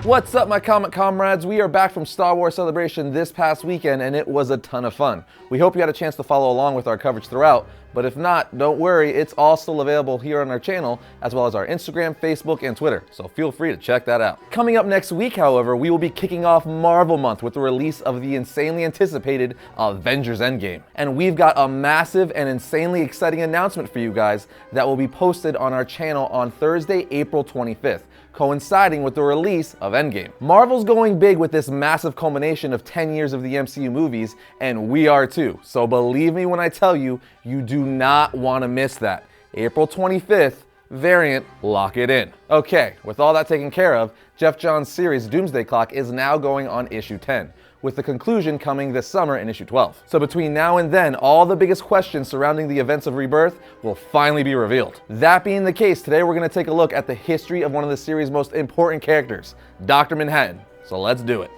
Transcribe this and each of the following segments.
What's up, my comic comrades? We are back from Star Wars Celebration this past weekend, and it was a ton of fun. We hope you had a chance to follow along with our coverage throughout, but if not, don't worry, it's all still available here on our channel, as well as our Instagram, Facebook, and Twitter, so feel free to check that out. Coming up next week, however, we will be kicking off Marvel Month with the release of the insanely anticipated Avengers Endgame. And we've got a massive and insanely exciting announcement for you guys that will be posted on our channel on Thursday, April 25th. Coinciding with the release of Endgame. Marvel's going big with this massive culmination of 10 years of the MCU movies, and we are too. So believe me when I tell you, you do not want to miss that. April 25th, variant, lock it in. Okay, with all that taken care of, Jeff Johns' series Doomsday Clock is now going on issue 10. With the conclusion coming this summer in issue 12. So between now and then, all the biggest questions surrounding the events of Rebirth will finally be revealed. That being the case, today we're going to take a look at the history of one of the series' most important characters, Dr. Manhattan. So let's do it.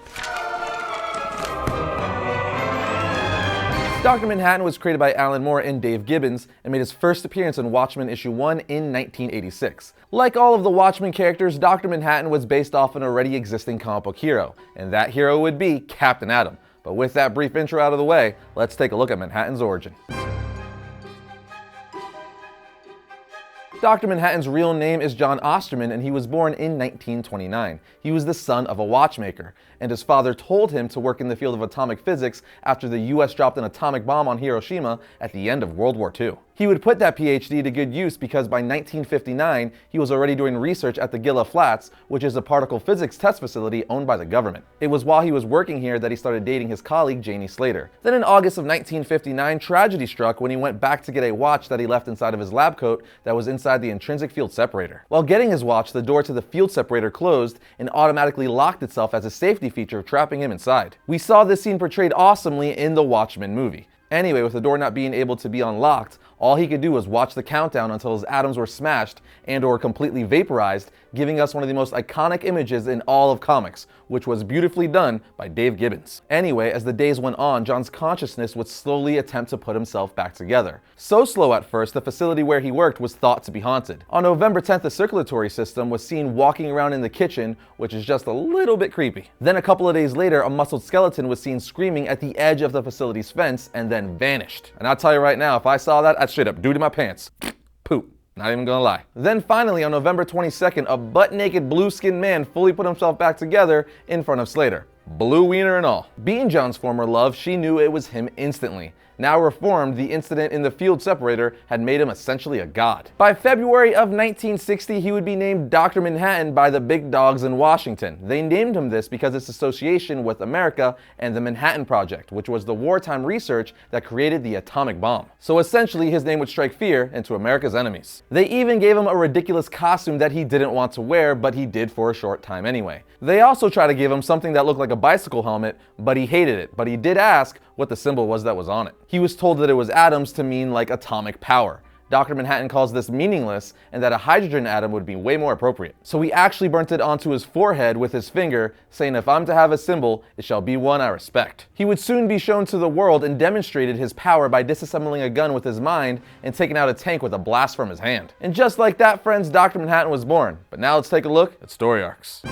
Dr. Manhattan was created by Alan Moore and Dave Gibbons and made his first appearance in Watchmen issue 1 in 1986. Like all of the Watchmen characters, Dr. Manhattan was based off an already existing comic book hero, and that hero would be Captain Atom. But with that brief intro out of the way, let's take a look at Manhattan's origin. Dr. Manhattan's real name is John Osterman, and he was born in 1929. He was the son of a watchmaker, and his father told him to work in the field of atomic physics after the US dropped an atomic bomb on Hiroshima at the end of World War II. He would put that PhD to good use because by 1959, he was already doing research at the Gila Flats, which is a particle physics test facility owned by the government. It was while he was working here that he started dating his colleague Janie Slater. Then in August of 1959, tragedy struck when he went back to get a watch that he left inside of his lab coat that was inside the intrinsic field separator. While getting his watch, the door to the field separator closed and automatically locked itself as a safety feature, trapping him inside. We saw this scene portrayed awesomely in the Watchmen movie. Anyway, with the door not being able to be unlocked, all he could do was watch the countdown until his atoms were smashed and or completely vaporized, giving us one of the most iconic images in all of comics, which was beautifully done by Dave Gibbons. Anyway, as the days went on, John's consciousness would slowly attempt to put himself back together. So slow at first, the facility where he worked was thought to be haunted. On November 10th, the circulatory system was seen walking around in the kitchen, which is just a little bit creepy. Then a couple of days later, a muscled skeleton was seen screaming at the edge of the facility's fence and then vanished. And I'll tell you right now, if I saw that, I'd straight up do to my pants. Poop. Not even gonna lie. Then finally, on November 22nd, a butt-naked blue-skinned man fully put himself back together in front of Slater. Blue wiener and all. Being John's former love, she knew it was him instantly. Now reformed, the incident in the field separator had made him essentially a god. By February of 1960, he would be named Dr. Manhattan by the big dogs in Washington. They named him this because its association with America and the Manhattan Project, which was the wartime research that created the atomic bomb. So essentially, his name would strike fear into America's enemies. They even gave him a ridiculous costume that he didn't want to wear, but he did for a short time anyway. They also tried to give him something that looked like a bicycle helmet, but he hated it. But he did ask what the symbol was that was on it. He was told that it was atoms to mean like atomic power. Dr. Manhattan calls this meaningless and that a hydrogen atom would be way more appropriate. So he actually burnt it onto his forehead with his finger, saying, "If I'm to have a symbol, it shall be one I respect." He would soon be shown to the world and demonstrated his power by disassembling a gun with his mind and taking out a tank with a blast from his hand. And just like that, friends, Dr. Manhattan was born. But now let's take a look at story arcs.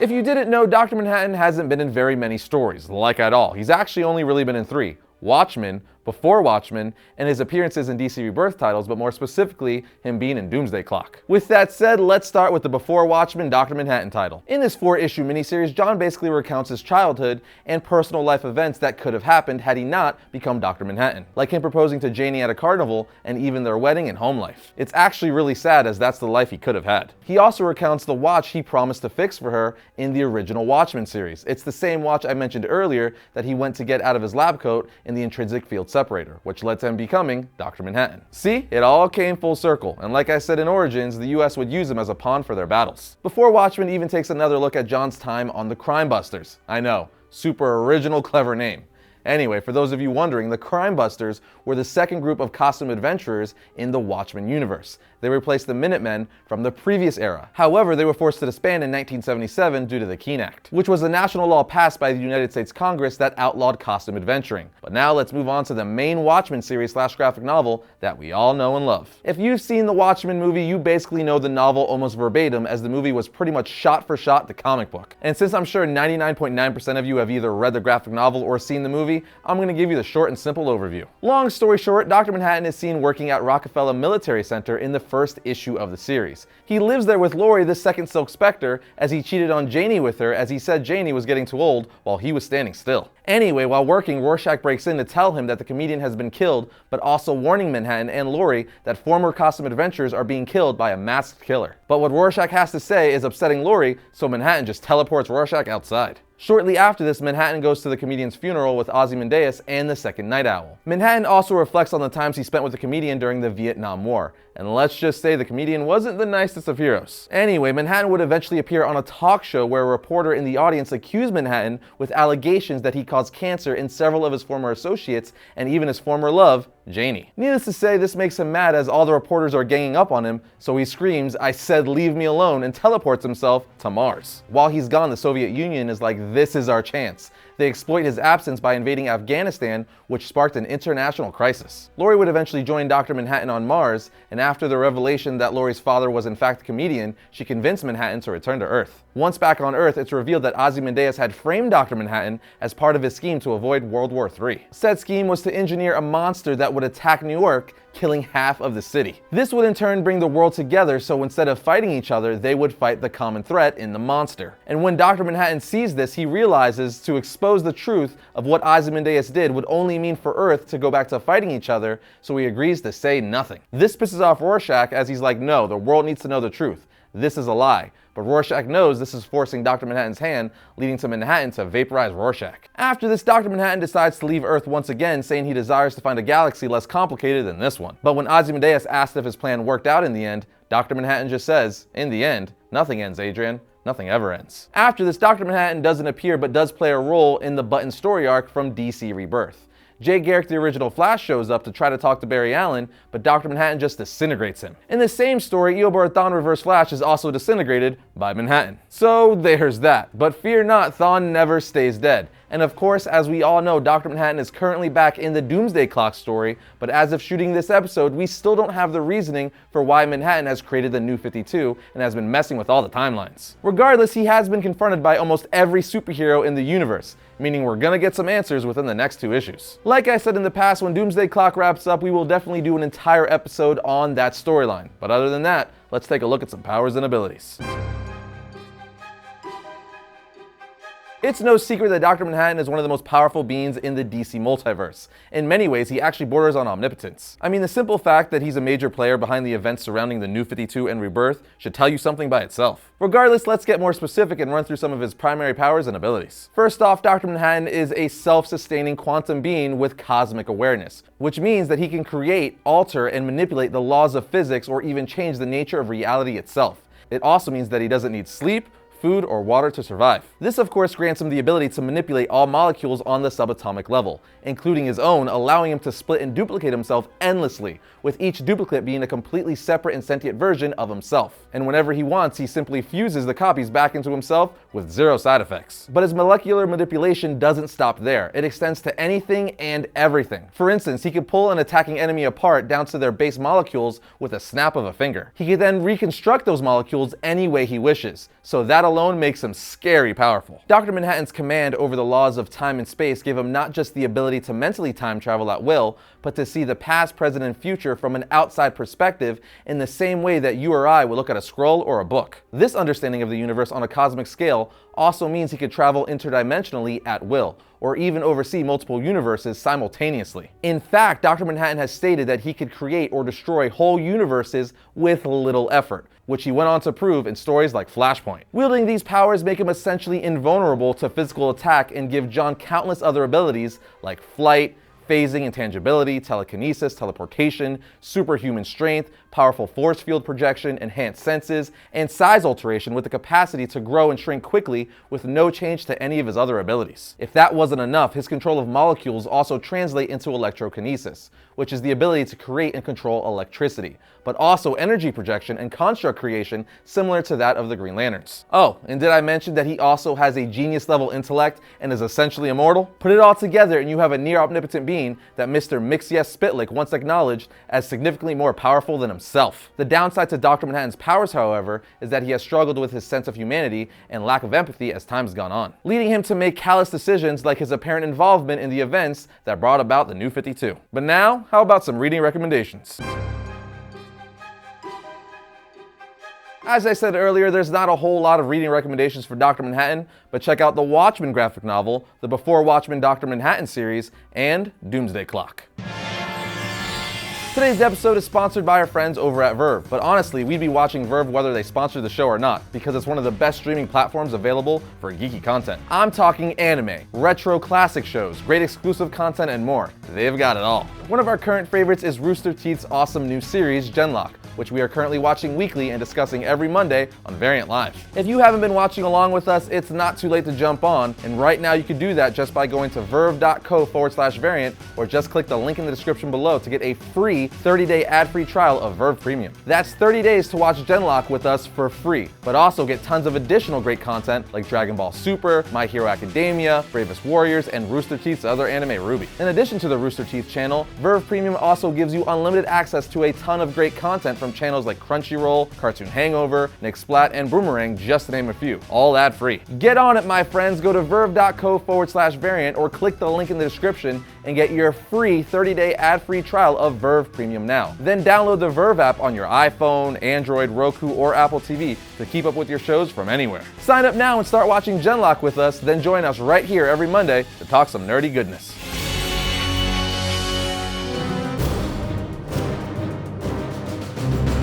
If you didn't know, Dr. Manhattan hasn't been in very many stories, like at all. He's actually only really been in 3. Watchmen, Before Watchmen, and his appearances in DC Rebirth titles, but more specifically, him being in Doomsday Clock. With that said, let's start with the Before Watchmen Dr. Manhattan title. In this 4-issue miniseries, John basically recounts his childhood and personal life events that could have happened had he not become Dr. Manhattan, like him proposing to Janie at a carnival and even their wedding and home life. It's actually really sad, as that's the life he could have had. He also recounts the watch he promised to fix for her in the original Watchmen series. It's the same watch I mentioned earlier that he went to get out of his lab coat in the intrinsic field separator, which led to him becoming Dr. Manhattan. See, it all came full circle, and like I said in Origins, the US would use him as a pawn for their battles. Before Watchmen even takes another look at John's time on the Crimebusters. I know, super original, clever name. Anyway, for those of you wondering, the Crimebusters were the second group of costume adventurers in the Watchmen universe. They replaced the Minutemen from the previous era. However, they were forced to disband in 1977 due to the Keene Act, which was a national law passed by the United States Congress that outlawed costume adventuring. But now let's move on to the main Watchmen series / graphic novel that we all know and love. If you've seen the Watchmen movie, you basically know the novel almost verbatim, as the movie was pretty much shot for shot the comic book. And since I'm sure 99.9% of you have either read the graphic novel or seen the movie, I'm going to give you the short and simple overview. Long story short, Dr. Manhattan is seen working at Rockefeller Military Center in the first issue of the series. He lives there with Laurie, the second Silk Spectre, as he cheated on Janie with her, as he said Janie was getting too old while he was standing still. Anyway, while working, Rorschach breaks in to tell him that the comedian has been killed, but also warning Manhattan and Laurie that former costume adventurers are being killed by a masked killer. But what Rorschach has to say is upsetting Laurie, so Manhattan just teleports Rorschach outside. Shortly after this, Manhattan goes to the comedian's funeral with Ozymandias and the Second Night Owl. Manhattan also reflects on the times he spent with the comedian during the Vietnam War, and let's just say the comedian wasn't the nicest of heroes. Anyway, Manhattan would eventually appear on a talk show where a reporter in the audience accused Manhattan with allegations that he caused cancer in several of his former associates and even his former love, Janie. Needless to say, this makes him mad as all the reporters are ganging up on him, so he screams, "I said leave me alone," and teleports himself to Mars. While he's gone, the Soviet Union is like, this is our chance. They exploit his absence by invading Afghanistan, which sparked an international crisis. Laurie would eventually join Dr. Manhattan on Mars, and after the revelation that Laurie's father was in fact a comedian, she convinced Manhattan to return to Earth. Once back on Earth, it's revealed that Ozymandias had framed Dr. Manhattan as part of his scheme to avoid World War III. Said scheme was to engineer a monster that would attack New York, killing half of the city. This would in turn bring the world together, so instead of fighting each other, they would fight the common threat in the monster. And when Dr. Manhattan sees this, he realizes to expose the truth of what Ozymandias did would only mean for Earth to go back to fighting each other, so he agrees to say nothing. This pisses off Rorschach, as he's like, no, the world needs to know the truth. This is a lie. But Rorschach knows this is forcing Dr. Manhattan's hand, leading to Manhattan to vaporize Rorschach. After this, Dr. Manhattan decides to leave Earth once again, saying he desires to find a galaxy less complicated than this one. But when Ozymandias asks if his plan worked out in the end, Dr. Manhattan just says, in the end, nothing ends, Adrian. Nothing ever ends. After this, Dr. Manhattan doesn't appear but does play a role in the Button story arc from DC Rebirth. Jay Garrick, the original Flash, shows up to try to talk to Barry Allen, but Dr. Manhattan just disintegrates him. In the same story, Eobard Thawne Reverse Flash is also disintegrated by Manhattan. So there's that. But fear not, Thawne never stays dead. And of course, as we all know, Dr. Manhattan is currently back in the Doomsday Clock story, but as of shooting this episode, we still don't have the reasoning for why Manhattan has created the New 52 and has been messing with all the timelines. Regardless, he has been confronted by almost every superhero in the universe, meaning we're gonna get some answers within the next 2 issues. Like I said in the past, when Doomsday Clock wraps up, we will definitely do an entire episode on that storyline. But other than that, let's take a look at some powers and abilities. It's no secret that Dr. Manhattan is one of the most powerful beings in the DC multiverse. In many ways, he actually borders on omnipotence. I mean, the simple fact that he's a major player behind the events surrounding the New 52 and Rebirth should tell you something by itself. Regardless, let's get more specific and run through some of his primary powers and abilities. First off, Dr. Manhattan is a self-sustaining quantum being with cosmic awareness, which means that he can create, alter, and manipulate the laws of physics or even change the nature of reality itself. It also means that he doesn't need sleep, food, or water to survive. This of course grants him the ability to manipulate all molecules on the subatomic level, including his own, allowing him to split and duplicate himself endlessly, with each duplicate being a completely separate and sentient version of himself. And whenever he wants, he simply fuses the copies back into himself with 0 side effects. But his molecular manipulation doesn't stop there. It extends to anything and everything. For instance, he could pull an attacking enemy apart down to their base molecules with a snap of a finger. He could then reconstruct those molecules any way he wishes, so that alone makes him scary powerful. Dr. Manhattan's command over the laws of time and space gave him not just the ability to mentally time travel at will, but to see the past, present, and future from an outside perspective in the same way that you or I would look at a scroll or a book. This understanding of the universe on a cosmic scale also means he could travel interdimensionally at will, or even oversee multiple universes simultaneously. In fact, Dr. Manhattan has stated that he could create or destroy whole universes with little effort, which he went on to prove in stories like Flashpoint. Wielding these powers make him essentially invulnerable to physical attack and give John countless other abilities like flight, phasing, intangibility, telekinesis, teleportation, superhuman strength, powerful force field projection, enhanced senses, and size alteration with the capacity to grow and shrink quickly with no change to any of his other abilities. If that wasn't enough, his control of molecules also translate into electrokinesis, which is the ability to create and control electricity, but also energy projection and construct creation similar to that of the Green Lanterns. Oh, and did I mention that he also has a genius level intellect and is essentially immortal? Put it all together and you have a near omnipotent being that Mr. Mix-Yes Spitlick once acknowledged as significantly more powerful than himself. The downside to Dr. Manhattan's powers, however, is that he has struggled with his sense of humanity and lack of empathy as time's gone on, leading him to make callous decisions like his apparent involvement in the events that brought about the New 52. But now, how about some reading recommendations? As I said earlier, there's not a whole lot of reading recommendations for Dr. Manhattan, but check out the Watchmen graphic novel, the Before Watchmen Dr. Manhattan series, and Doomsday Clock. Today's episode is sponsored by our friends over at Verve, but honestly, we'd be watching Verve whether they sponsor the show or not, because it's one of the best streaming platforms available for geeky content. I'm talking anime, retro classic shows, great exclusive content, and more. They've got it all. One of our current favorites is Rooster Teeth's awesome new series, Genlock, which we are currently watching weekly and discussing every Monday on Variant Live. If you haven't been watching along with us, it's not too late to jump on, and right now you can do that just by going to verve.co/variant, or just click the link in the description below to get a free 30-day ad-free trial of Verve Premium. That's 30 days to watch Genlock with us for free, but also get tons of additional great content like Dragon Ball Super, My Hero Academia, Bravest Warriors, and Rooster Teeth's other anime, Ruby. In addition to the Rooster Teeth channel, Verve Premium also gives you unlimited access to a ton of great content from channels like Crunchyroll, Cartoon Hangover, Nick Splat, and Boomerang, just to name a few. All ad-free. Get on it, my friends. Go to verve.co/variant or click the link in the description and get your free 30-day ad-free trial of Verve Premium now. Then download the Verve app on your iPhone, Android, Roku, or Apple TV to keep up with your shows from anywhere. Sign up now and start watching Genlock with us, then join us right here every Monday to talk some nerdy goodness.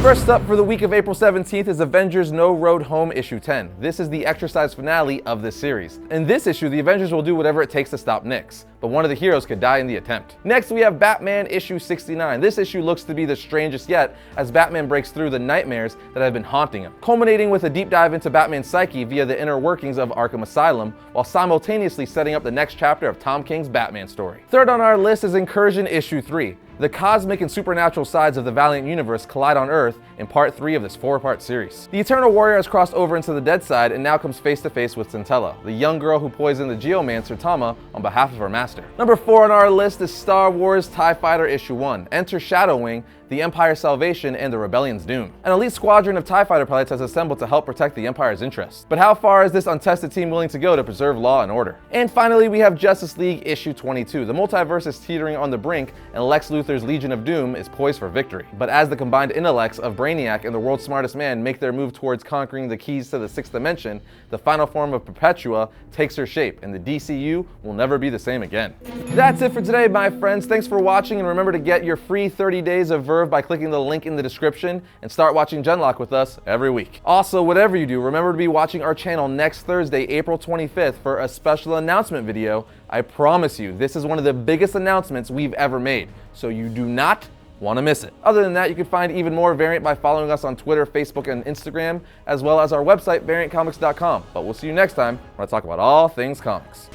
First up for the week of April 17th is Avengers No Road Home issue 10. This is the exercise finale of this series. In this issue, the Avengers will do whatever it takes to stop Nyx, but one of the heroes could die in the attempt. Next, we have Batman issue 69. This issue looks to be the strangest yet, as Batman breaks through the nightmares that have been haunting him, culminating with a deep dive into Batman's psyche via the inner workings of Arkham Asylum, while simultaneously setting up the next chapter of Tom King's Batman story. Third on our list is Incursion issue 3. The cosmic and supernatural sides of the Valiant universe collide on Earth in part 3 of this 4-part series. The Eternal Warrior has crossed over into the dead side and now comes face to face with Centella, the young girl who poisoned the Geomancer Tama on behalf of her master. Number 4 on our list is Star Wars TIE Fighter issue 1. Enter Shadow Wing, the Empire's salvation, and the Rebellion's doom. An elite squadron of TIE fighter pilots has assembled to help protect the Empire's interests. But how far is this untested team willing to go to preserve law and order? And finally, we have Justice League issue 22. The multiverse is teetering on the brink, and Lex Luthor's Legion of Doom is poised for victory. But as the combined intellects of Brainiac and the world's smartest man make their move towards conquering the keys to the 6th dimension, the final form of Perpetua takes her shape, and the DCU will never be the same again. That's it for today, my friends. Thanks for watching, and remember to get your free 30 days of Verve by clicking the link in the description and start watching Genlock with us every week. Also, whatever you do, remember to be watching our channel next Thursday, April 25th for a special announcement video. I promise you, this is one of the biggest announcements we've ever made, so you do not want to miss it. Other than that, you can find even more Variant by following us on Twitter, Facebook, and Instagram, as well as our website, variantcomics.com. But we'll see you next time when I talk about all things comics.